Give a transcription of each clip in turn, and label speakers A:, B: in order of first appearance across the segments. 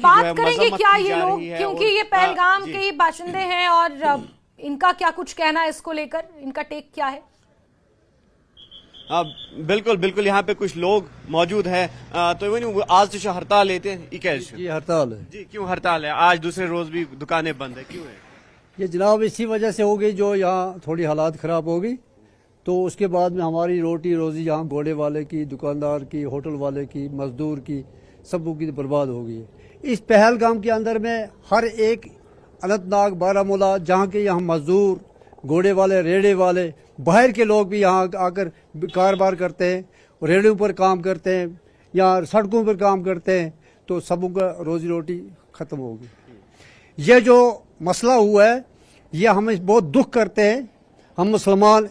A: बात करेंगे क्या ये लोग, क्योंकि ये पहलगाम के ही बाशिंदे हैं और इनका क्या कुछ कहना है इसको लेकर, इनका टेक क्या है?
B: बिल्कुल बिल्कुल, यहाँ पे कुछ लोग मौजूद हैं। तो आज तो हड़ताल लेते हैं
C: जी हड़ताल है
B: जी। क्यों हड़ताल है? आज दूसरे रोज भी दुकानें बंद है, क्यों है
C: ये जनाब? इसी वजह से हो गई, जो यहाँ थोड़ी हालात ख़राब हो गई, तो उसके बाद में हमारी रोटी रोज़ी यहाँ घोड़े वाले की, दुकानदार की, होटल वाले की, मजदूर की, सबों की बर्बाद हो गई है। इस पहलगाम के अंदर में हर एक अनंतनाग, बारामूला, जहाँ के यहाँ मजदूर, घोड़े वाले, रेड़े वाले, बाहर के लोग भी यहाँ आकर कारोबार करते हैं, रेड़ों पर काम करते हैं या सड़कों पर काम करते हैं, तो सबों का रोजी रोटी ख़त्म होगी। ये जो मसला हुआ है ये हमें बहुत दुख करते हैं। हम मुसलमान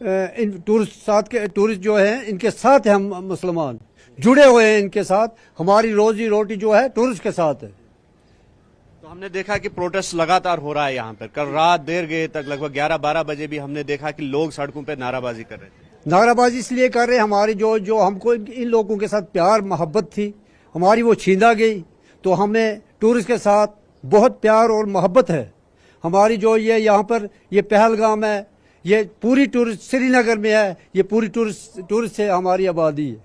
C: इन टूरिस्ट जो हैं इनके साथ हैं, हम मुसलमान जुड़े हुए हैं इनके साथ। हमारी रोजी रोटी जो है टूरिस्ट के साथ है।
B: तो हमने देखा कि प्रोटेस्ट लगातार हो रहा है यहाँ पर। कल रात देर गए तक, लगभग 11-12 बजे भी हमने देखा कि लोग सड़कों पे नाराबाजी कर रहे थे।
C: नाराबाजी इसलिए कर रहे हैं, हमारी जो हमको इन लोगों के साथ प्यार मोहब्बत थी हमारी, वो छीना गई। तो हमें टूरिस्ट के साथ बहुत प्यार और मोहब्बत है हमारी। जो ये यहाँ पर ये पहलगाम है, ये पूरी टूरिस्ट श्रीनगर में है, ये पूरी टूरिस्ट से हमारी आबादी है।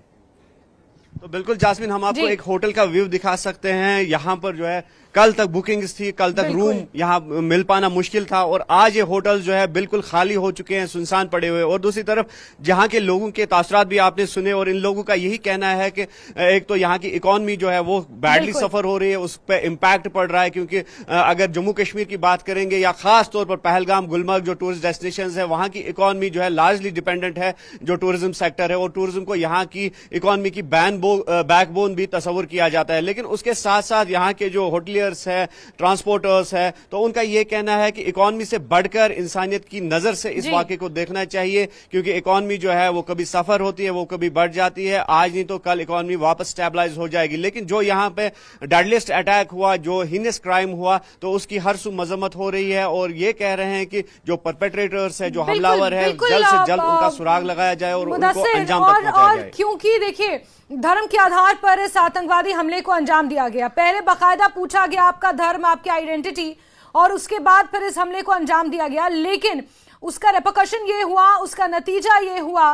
B: तो बिल्कुल जास्मीन, हम आपको एक होटल का व्यू दिखा सकते हैं। यहाँ पर जो है कल तक बुकिंग्स थी, कल तक रूम यहाँ मिल पाना मुश्किल था, और आज ये होटल जो है बिल्कुल खाली हो चुके हैं, सुनसान पड़े हुए। और दूसरी तरफ जहाँ के लोगों के तासुरात भी आपने सुने, और इन लोगों का यही कहना है कि एक तो यहाँ की इकोनॉमी जो है वो बैडली सफर हो रही है, उस पर इम्पैक्ट पड़ रहा है। क्योंकि अगर जम्मू कश्मीर की बात करेंगे या खास तौर पर पहलगाम, गुलमर्ग जो टूरिस्ट डेस्टिनेशन है, वहां की इकोनॉमी जो है लार्जली डिपेंडेंट है जो टूरिज्म सेक्टर है, और टूरिज्म को यहाँ की इकोनॉमी की बैकबोन भी तस्वुर किया जाता है। लेकिन उसके साथ साथ यहाँ के जो होटलियर्स है, ट्रांसपोर्टर्स है, तो उनका यह कहना है कि इकोनॉमी से बढ़कर इंसानियत की नजर से इस वाकये को देखना चाहिए। क्योंकि इकोनॉमी जो है वो कभी सफर होती है, वो कभी बढ़ जाती है। आज नहीं तो कल इकोनॉमी वापस स्टेबलाइज हो जाएगी। लेकिन जो यहाँ पे डेडलिस्ट अटैक हुआ, जो हीनियस क्राइम हुआ, तो उसकी हर सू मजम्मत हो रही है। और ये कह रहे हैं कि जो परपेट्रेटर्स है, जो हमलावर है, जल्द से जल्द उनका सुराग लगाया जाए और उनको अंजाम तक पहुंचाया जाए।
A: क्योंकि देखिए, धर्म के आधार पर इस आतंकवादी हमले को अंजाम दिया गया। पहले बाकायदा पूछा गया आपका धर्म, आपकी आइडेंटिटी, और उसके बाद फिर इस हमले को अंजाम दिया गया। लेकिन उसका रेपरकशन ये हुआ, उसका नतीजा ये हुआ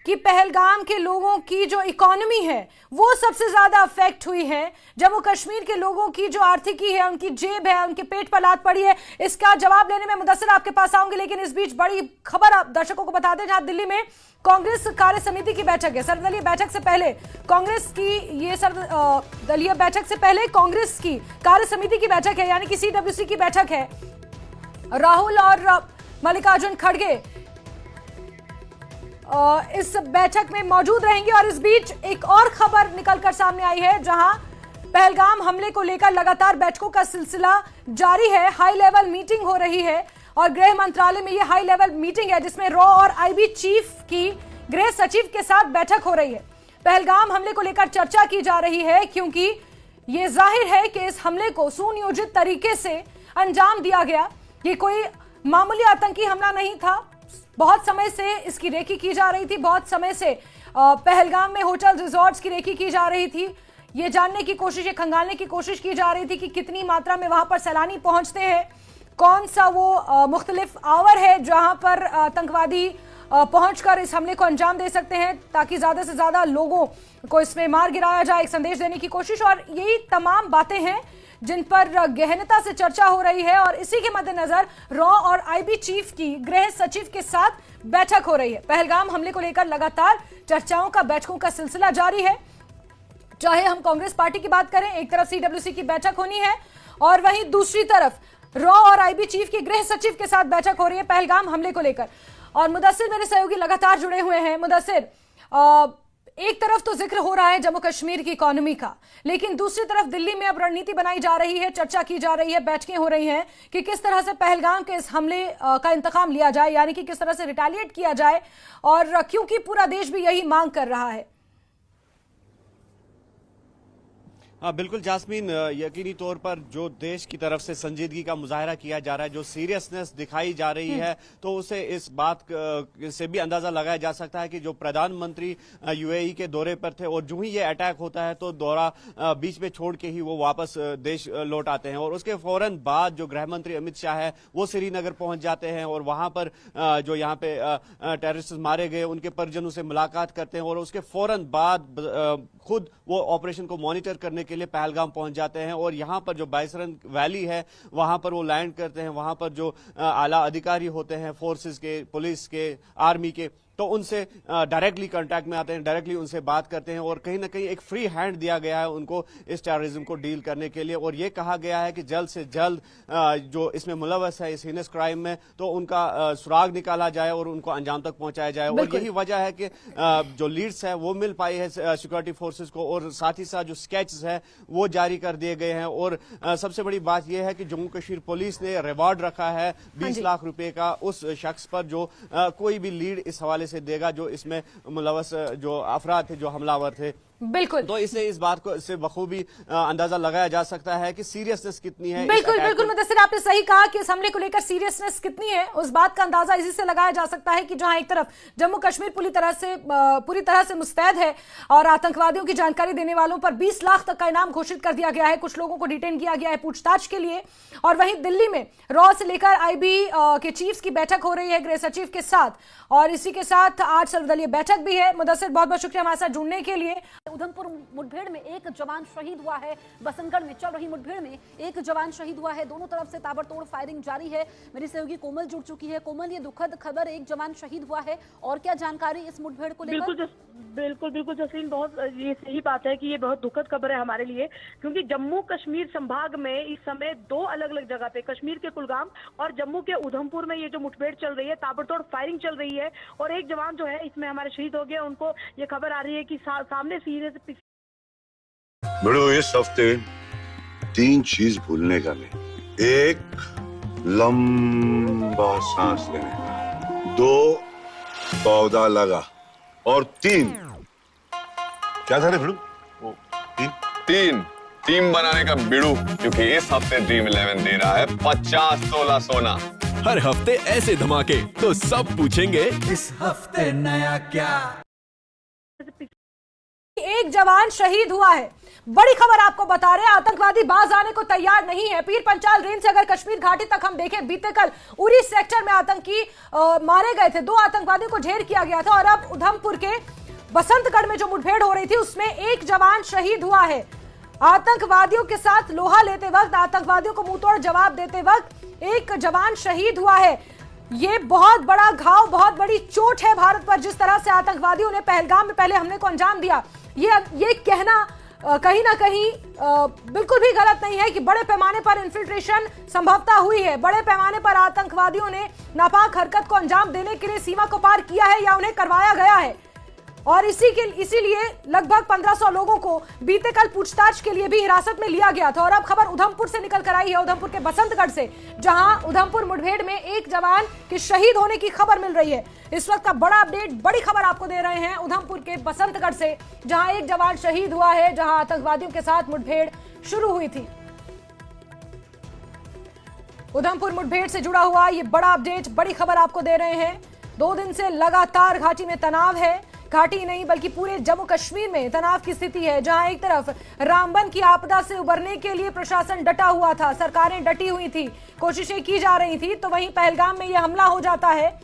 A: कि पहलगाम के लोगों की जो इकोनॉमी है वो सबसे ज्यादा अफेक्ट हुई है। जम्मू कश्मीर के लोगों की जो आर्थिकी है, उनकी जेब है, उनके पेट पर लात पड़ी है। इसका जवाब लेने में मुदस्सिर आपके पास आऊंगी, लेकिन इस बीच बड़ी खबर आप दर्शकों को बता दें, जहां दिल्ली में कांग्रेस कार्य समिति की बैठक है। सर्वदलीय बैठक से पहले कांग्रेस की ये सर्वदलीय बैठक से पहले कांग्रेस की कार्य समिति की बैठक है, यानी कि CWC की बैठक है। राहुल और मल्लिकार्जुन खड़गे इस बैठक में मौजूद रहेंगे। और इस बीच एक और खबर निकलकर सामने आई है, जहां पहलगाम हमले को लेकर लगातार बैठकों का सिलसिला जारी है। हाई लेवल मीटिंग हो रही है और गृह मंत्रालय में यह हाई लेवल मीटिंग है, जिसमें रॉ और IB चीफ की गृह सचिव के साथ बैठक हो रही है। पहलगाम हमले को लेकर चर्चा की जा रही है, क्योंकि यह जाहिर है कि इस हमले को सुनियोजित तरीके से अंजाम दिया गया। ये कोई मामूली आतंकी हमला नहीं था। बहुत समय से इसकी रेकी की जा रही थी, बहुत समय से पहलगाम में होटल रिजॉर्ट्स की रेकी की जा रही थी। ये जानने की कोशिश, ये खंगालने की कोशिश की जा रही थी कि कितनी मात्रा में वहां पर सैलानी पहुंचते हैं, कौन सा वो मुख्तलिफ आवर है जहां पर आतंकवादी पहुंचकर इस हमले को अंजाम दे सकते हैं, ताकि ज्यादा से ज्यादा लोगों को इसमें मार गिराया जाए। एक संदेश देने की कोशिश, और यही तमाम बातें हैं जिन पर गहनता से चर्चा हो रही है। और इसी के मद्देनजर रॉ और IB चीफ की गृह सचिव के साथ बैठक हो रही है। पहलगाम हमले को लेकर लगातार चर्चाओं का, बैठकों का सिलसिला जारी है। चाहे हम कांग्रेस पार्टी की बात करें, एक तरफ CWC की बैठक होनी है और वहीं दूसरी तरफ रॉ और IB चीफ के गृह सचिव के साथ बैठक हो रही है पहलगाम हमले को लेकर। और मुदस्सिर मेरे सहयोगी लगातार जुड़े हुए हैं। मुदस्सिर, एक तरफ तो जिक्र हो रहा है जम्मू कश्मीर की इकोनॉमी का, लेकिन दूसरी तरफ दिल्ली में अब रणनीति बनाई जा रही है, चर्चा की जा रही है, बैठकें हो रही हैं कि किस तरह से पहलगाम के इस हमले का इंतकाम लिया जाए, यानी कि किस तरह से रिटेलिएट किया जाए, और क्योंकि पूरा देश भी यही मांग कर रहा है।
B: हाँ बिल्कुल जास्मीन, यकीनी तौर पर जो देश की तरफ से संजीदगी का मुजाहरा किया जा रहा है, जो सीरियसनेस दिखाई जा रही है, तो उसे इस बात से भी अंदाजा लगाया जा सकता है कि जो प्रधानमंत्री यूएई के दौरे पर थे और जो ही ये अटैक होता है तो दौरा बीच में छोड़ के ही वो वापस देश लौट आते हैं और उसके फौरन बाद जो गृह मंत्री अमित शाह है वो श्रीनगर पहुंच जाते हैं और वहां पर जो यहाँ पे टेररिस्ट मारे गए उनके परिजनों से मुलाकात करते हैं और उसके फौरन बाद खुद वो ऑपरेशन को मॉनिटर करने के लिए पहलगाम पहुंच जाते हैं और यहां पर जो बाइसरन वैली है वहां पर वो लैंड करते हैं। वहां पर जो आला अधिकारी होते हैं फोर्सेस के, पुलिस के, आर्मी के, तो उनसे डायरेक्टली कांटेक्ट में आते हैं, डायरेक्टली उनसे बात करते हैं और कहीं ना कहीं एक फ्री हैंड दिया गया है उनको इस टेररिज्म को डील करने के लिए और ये कहा गया है कि जल्द से जल्द जो इसमें मुलव्वस है इस हीनस क्राइम में तो उनका सुराग निकाला जाए और उनको अंजाम तक पहुंचाया जाए। और यही वजह है कि जो लीड्स है वो मिल पाई है सिक्योरिटी फोर्सेज को और साथ ही साथ जो स्केचेस है वो जारी कर दिए गए हैं। और सबसे बड़ी बात यह है कि जम्मू कश्मीर पुलिस ने रिवॉर्ड रखा है 20 लाख रुपए का उस शख्स पर जो कोई भी लीड इस हवाले से देगा जो इसमें मुलव्वस जो अफराद थे, जो हमलावर थे।
A: बिल्कुल,
B: तो इससे इस बात को इससे बखूबी अंदाजा लगाया जा सकता है कि सीरियसनेस कितनी है।
A: बिल्कुल बिल्कुल मुदस्सिर, आपने सही कहा कि इस हमले को लेकर सीरियसनेस कितनी है उस बात का अंदाजा इसी से लगाया जा सकता है कि जहां एक तरफ जम्मू कश्मीर पूरी तरह से मुस्तैद है और आतंकवादियों की जानकारी देने वालों पर 20 लाख तक का इनाम घोषित कर दिया गया है, कुछ लोगों को डिटेन किया गया है पूछताछ के लिए। और वहीं दिल्ली में रॉ से लेकर आईबी के चीफ्स की बैठक हो रही है गृह सचिव के साथ और इसी के साथ आज सर्वदलीय बैठक भी है। मुदस्सिर, बहुत बहुत शुक्रिया हमारे साथ जुड़ने के लिए।
D: उधमपुर मुठभेड़ में एक जवान शहीद हुआ है, बसंतगढ़ में चल रही मुठभेड़ में एक जवान शहीद हुआ है, दोनों तरफ से ताबड़तोड़ फायरिंग जारी है। मेरी सहयोगी कोमल जुड़ चुकी है। कोमल, ये दुखद खबर, एक जवान शहीद हुआ है और क्या जानकारी इस मुठभेड़ को लेकर?
E: बिल्कुल जसलीन, बहुत ये सही बात है कि ये बहुत दुखद खबर है हमारे लिए, क्योंकि जम्मू कश्मीर संभाग में इस समय दो अलग अलग जगह पे, कश्मीर के कुलगाम और जम्मू के उधमपुर में ये जो मुठभेड़ चल रही है, ताबड़तोड़ फायरिंग चल रही है और एक जवान जो है इसमें हमारे शहीद हो गए। उनको ये खबर आ रही है कि सामने सीने से
F: बड़ो इस हफ्ते 3 चीज भूलने का नहीं। 1 लंबा सांस लेने का, 2 पौधा लगा और 3 क्या था रे भिड़ू?
G: 3 टीम बनाने का बिड़ू, क्योंकि इस हफ्ते ड्रीम 11 दे रहा है 50 तोला सोना।
H: हर हफ्ते ऐसे धमाके तो सब पूछेंगे
I: इस हफ्ते नया क्या।
A: एक जवान शहीद हुआ है, बड़ी खबर आपको बता रहे हैं। आतंकवादी बाज आने को तैयार नहीं है। पीर पंचाल रेंज से अगर कश्मीर घाटी तक हम देखें, बीते कल उरी सेक्टर में आतंकी मारे गए थे, 2 आतंकवादियों को ढेर किया गया था और अब उधमपुर के बसंतगढ़ में जो मुठभेड़ हो रही थी उसमें एक जवान शहीद हुआ है। आतंकवादियों के साथ लोहा लेते वक्त, आतंकवादियों को मुंहतोड़ जवाब देते वक्त एक जवान शहीद हुआ है। ये बहुत बड़ा घाव, बहुत बड़ी चोट है भारत पर। जिस तरह से आतंकवादियों ने पहलगाम में पहले हमले को अंजाम दिया, ये कहना कहीं ना कहीं बिल्कुल भी गलत नहीं है कि बड़े पैमाने पर इन्फिल्ट्रेशन संभवतः हुई है, बड़े पैमाने पर आतंकवादियों ने नापाक हरकत को अंजाम देने के लिए सीमा को पार किया है या उन्हें करवाया गया है। और इसीलिए लगभग 1500 लोगों को बीते कल पूछताछ के लिए भी हिरासत में लिया गया था। और अब खबर उधमपुर से निकल कर आई है, उधमपुर के बसंतगढ़ से, जहां उधमपुर मुठभेड़ में एक जवान के शहीद होने की खबर मिल रही है। इस वक्त का बड़ा अपडेट, बड़ी खबर आपको दे रहे हैं उधमपुर के बसंतगढ़ से, जहां एक जवान शहीद हुआ है, जहां आतंकवादियों के साथ मुठभेड़ शुरू हुई थी। उधमपुर मुठभेड़ से जुड़ा हुआ ये बड़ा अपडेट, बड़ी खबर आपको दे रहे हैं। 2 दिन से लगातार घाटी में तनाव है। घाटी नहीं बल्कि पूरे जम्मू कश्मीर में तनाव की स्थिति है, जहां एक तरफ रामबन की आपदा से उबरने के लिए प्रशासन डटा हुआ था, सरकारें डटी हुई थी, कोशिशें की जा रही थी, तो वहीं पहलगाम में यह हमला हो जाता है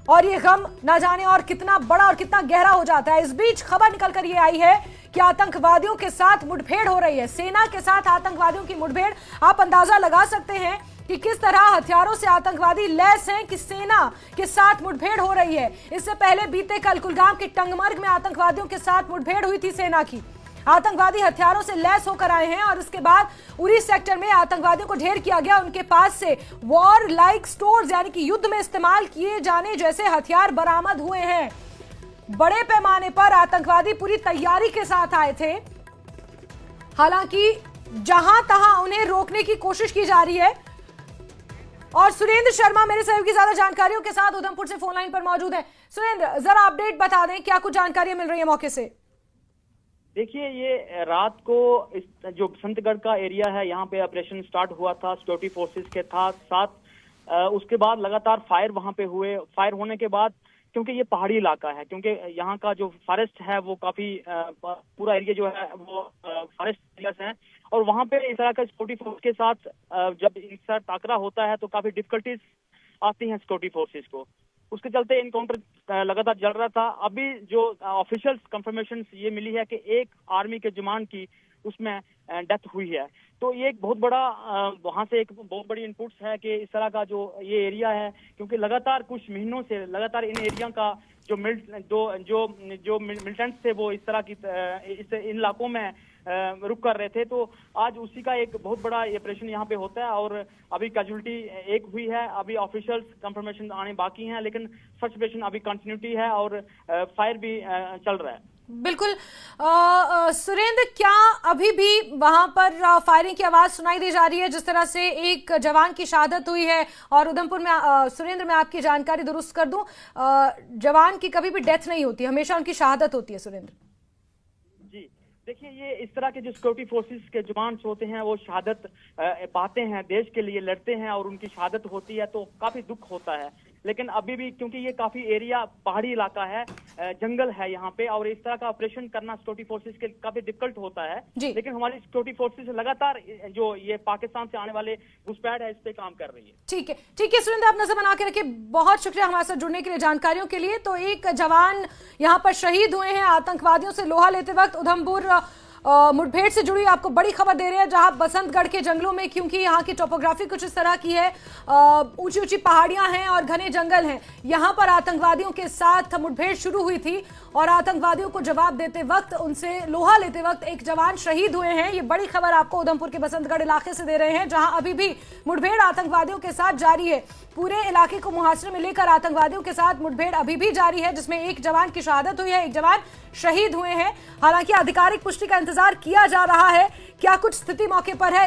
A: और ये गम ना जाने और कितना बड़ा और कितना गहरा हो जाता है। इस बीच खबर निकल कर ये आई है कि आतंकवादियों के साथ मुठभेड़ हो रही है, सेना के साथ आतंकवादियों की मुठभेड़। आप अंदाजा लगा सकते हैं कि किस तरह हथियारों से आतंकवादी लैस हैं कि सेना के साथ मुठभेड़ हो रही है। इससे पहले बीते कल कुलगाम के टंगमर्ग में आतंकवादियों के साथ मुठभेड़ हुई थी सेना की। आतंकवादी हथियारों से लैस होकर आए हैं और इसके बाद उरी सेक्टर में आतंकवादियों को ढेर किया गया। उनके पास से वॉर लाइक स्टोर्स यानी कि युद्ध में इस्तेमाल किए जाने जैसे हथियार बरामद हुए हैं। बड़े पैमाने पर आतंकवादी पूरी तैयारी के साथ आए थे। हालांकि जहां तहां उन्हें रोकने की कोशिश की जा रही है। और सुरेंद्र शर्मा मेरे सहयोगी ज्यादा जानकारियों के साथ उधमपुर से फोन लाइन पर मौजूद है। सुरेंद्र, जरा अपडेट बता दें, क्या कुछ जानकारियां मिल रही है मौके से?
J: देखिए, ये रात को इस जो बसंतगढ़ का एरिया है यहाँ पे ऑपरेशन स्टार्ट हुआ था सिक्योरिटी फोर्सेस के साथ। उसके बाद लगातार फायर वहाँ पे हुए। फायर होने के बाद, क्योंकि ये पहाड़ी इलाका है, क्योंकि यहाँ का जो फॉरेस्ट है वो काफी पूरा एरिया जो है वो फॉरेस्ट एरियाज है, और वहाँ पे इस तरह का सिक्योरिटी फोर्स के साथ जब इस तरह टाकरा होता है तो काफी डिफिकल्टीज आती हैं सिक्योरिटी फोर्सेस को। उसके चलते इनकाउंटर लगातार चल रहा था। अभी जो ऑफिशियल कंफर्मेशन ये मिली है कि एक आर्मी के जवान की उसमें डेथ हुई है। तो ये एक बहुत बड़ा वहाँ से एक बहुत बड़ी इनपुट्स है कि इस तरह का जो ये एरिया है, क्योंकि लगातार कुछ महीनों से लगातार इन एरिया का जो मिलिटेंट्स थे वो इस तरह की इन इलाकों में रुक कर रहे थे। तो आज उसी का एक बहुत बड़ा ऑपरेशन यहाँ पे होता है, और अभी कैजुअलिटी एक हुई है। अभी ऑफिशियल कंफर्मेशन आने बाकी हैं, लेकिन सर्च ऑपरेशन अभी कंटिन्यूटी है और फायर भी चल रहा है।
A: बिल्कुल। सुरेंद्र, क्या अभी भी वहां पर फायरिंग की आवाज सुनाई दी जा रही है? जिस तरह से एक जवान की शहादत हुई है, और उधमपुर में सुरेंद्र, मैं आपकी जानकारी दुरुस्त कर दूं, जवान की कभी भी डेथ नहीं होती, हमेशा उनकी शहादत होती है। सुरेंद्र
J: जी, देखिए, ये इस तरह के जो सिक्योरिटी फोर्सेस के जवान होते हैं वो शहादत पाते हैं, देश के लिए लड़ते हैं और उनकी शहादत होती है तो काफी दुख होता है। लेकिन अभी भी, क्योंकि ये काफी एरिया पहाड़ी इलाका है, जंगल है यहाँ पे, और इस तरह का ऑपरेशन करना सिक्योरिटी फोर्सेस के काफी डिफिकल्ट होता है। लेकिन हमारी सिक्योरिटी फोर्सेस लगातार जो ये पाकिस्तान से आने वाले घुसपैठ है इस पे काम कर रही है।
A: ठीक है सुरेंद्र, आप नजर बना के रखिए। बहुत शुक्रिया हमारे साथ जुड़ने के लिए, जानकारियों के लिए। तो एक जवान यहाँ पर शहीद हुए हैं आतंकवादियों से लोहा लेते वक्त। उधमपुर मुठभेड़ से जुड़ी आपको बड़ी खबर दे रहे हैं, जहां बसंतगढ़ के जंगलों में, क्योंकि यहाँ की टोपोग्राफी कुछ इस तरह की है, ऊंची ऊंची पहाड़ियां हैं और घने जंगल हैं, यहां पर आतंकवादियों के साथ मुठभेड़ शुरू हुई थी, और आतंकवादियों को जवाब देते वक्त, उनसे लोहा लेते वक्त एक जवान शहीद हुए हैं। ये बड़ी खबर आपको उधमपुर के बसंतगढ़ इलाके से दे रहे हैं, जहां अभी भी मुठभेड़ आतंकवादियों के साथ जारी है। पूरे इलाके को मुहासरे में लेकर आतंकवादियों के साथ मुठभेड़ अभी भी जारी है, जिसमें एक जवान की शहादत हुई है, एक जवान शहीद हुए हैं। हालांकि आधिकारिक पुष्टि का इंतजार किया जा रहा है। क्या कुछ स्थिति मौके पर है,